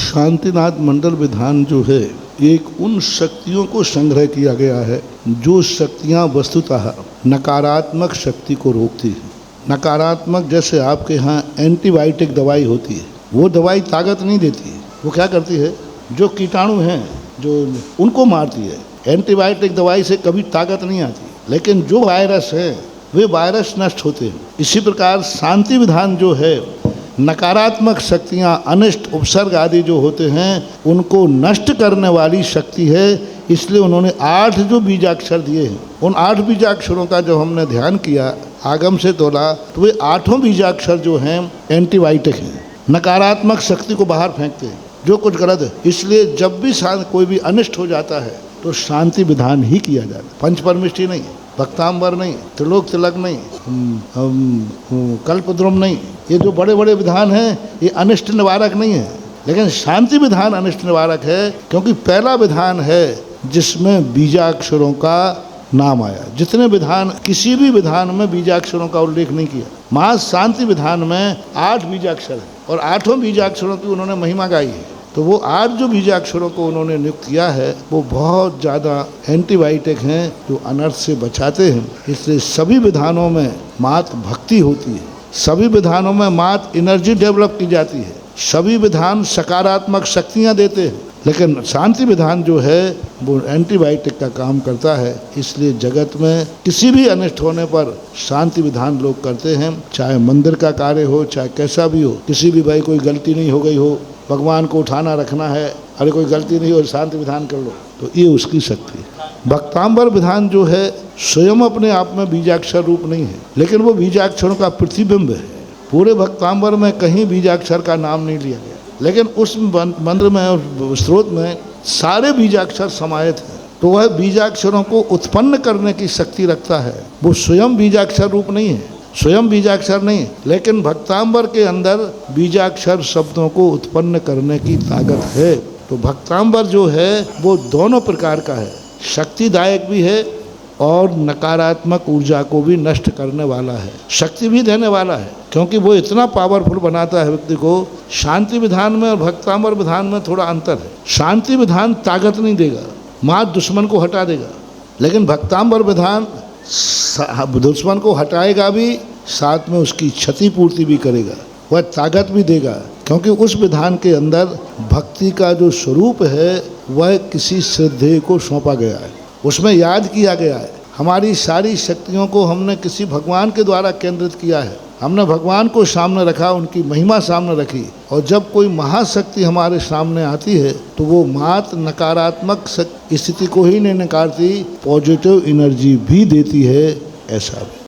शांतिनाथ मंडल विधान जो है एक उन शक्तियों को संग्रह किया गया है जो शक्तियाँ वस्तुतः नकारात्मक शक्ति को रोकती है। नकारात्मक जैसे आपके यहाँ एंटीबायोटिक दवाई होती है, वो दवाई ताकत नहीं देती है, वो क्या करती है, जो कीटाणु हैं जो उनको मारती है। एंटीबायोटिक दवाई से कभी ताकत नहीं आती, लेकिन जो वायरस है वे वायरस नष्ट होते हैं। इसी प्रकार शांति विधान जो है नकारात्मक शक्तियाँ, अनिष्ट उपसर्ग आदि जो होते हैं उनको नष्ट करने वाली शक्ति है। इसलिए उन्होंने 8 जो बीजाक्षर दिए हैं, उन 8 बीजाक्षरों का जब हमने ध्यान किया, आगम से तोला, तो वे 8 बीजाक्षर जो हैं एंटीबायोटिक हैं, नकारात्मक शक्ति को बाहर फेंकते हैं, जो कुछ गलत है। इसलिए जब भी कोई भी अनिष्ट हो जाता है तो शांति विधान ही किया जाता है। पंचपरमिष्टि नहीं, भक्तांबर नहीं, त्रिलोक तिलक नहीं, कल्पद्रुम नहीं, ये जो बड़े बड़े विधान हैं ये अनिष्ट निवारक नहीं है। लेकिन शांति विधान अनिष्ट निवारक है, क्योंकि पहला विधान है जिसमें बीजाक्षरों का नाम आया। जितने विधान, किसी भी विधान में बीजाक्षरों का उल्लेख नहीं किया। महज शांति विधान में 8 बीजाक्षर है और 8 बीजाक्षरों की उन्होंने महिमा गाई है। तो वो 8 जो बीजाक्षरों को उन्होंने नियुक्त किया है वो बहुत ज़्यादा एंटीबायोटिक हैं जो अनर्थ से बचाते हैं। इसलिए सभी विधानों में मात्र भक्ति होती है, सभी विधानों में मात्र एनर्जी डेवलप की जाती है, सभी विधान सकारात्मक शक्तियाँ देते हैं। लेकिन शांति विधान जो है वो एंटीबायोटिक का काम करता है। इसलिए जगत में किसी भी अनिष्ट होने पर शांति विधान लोग करते हैं, चाहे मंदिर का कार्य हो, चाहे कैसा भी हो। किसी भी भाई कोई गलती नहीं हो गई हो, भगवान को उठाना रखना है, अरे कोई गलती नहीं हो, शांति विधान कर लो, तो ये उसकी शक्ति है। भक्तांबर विधान जो है स्वयं अपने आप में बीजाक्षर रूप नहीं है, लेकिन वो बीजाक्षरों का प्रतिबिंब है। पूरे भक्तांबर में कहीं बीजाक्षर का नाम नहीं लिया गया, लेकिन उस मंत्र में और स्रोत में सारे बीजाक्षर समाहित हैं। तो वह बीजाक्षरों को उत्पन्न करने की शक्ति रखता है। वो स्वयं बीजाक्षर रूप नहीं है, स्वयं बीजाक्षर नहीं, लेकिन भक्तांबर के अंदर बीजाक्षर शब्दों को उत्पन्न करने की ताकत है। तो भक्तांबर जो है वो दोनों प्रकार का है, शक्तिदायक भी है और नकारात्मक ऊर्जा को भी नष्ट करने वाला है, शक्ति भी देने वाला है, क्योंकि वो इतना पावरफुल बनाता है व्यक्ति को। शांति विधान में और भक्तांबर विधान में थोड़ा अंतर है। शांति विधान ताकत नहीं देगा, मात्र दुश्मन को हटा देगा, लेकिन भक्तांबर विधान दुश्मन को हटाएगा भी, साथ में उसकी क्षतिपूर्ति भी करेगा, वह ताकत भी देगा। क्योंकि उस विधान के अंदर भक्ति का जो स्वरूप है वह किसी श्रद्धेय को सौंपा गया है, उसमें याद किया गया है। हमारी सारी शक्तियों को हमने किसी भगवान के द्वारा केंद्रित किया है, हमने भगवान को सामने रखा, उनकी महिमा सामने रखी। और जब कोई महाशक्ति हमारे सामने आती है तो वो मात्र नकारात्मक स्थिति को ही नहीं नकारती, पॉजिटिव एनर्जी भी देती है, ऐसा भी।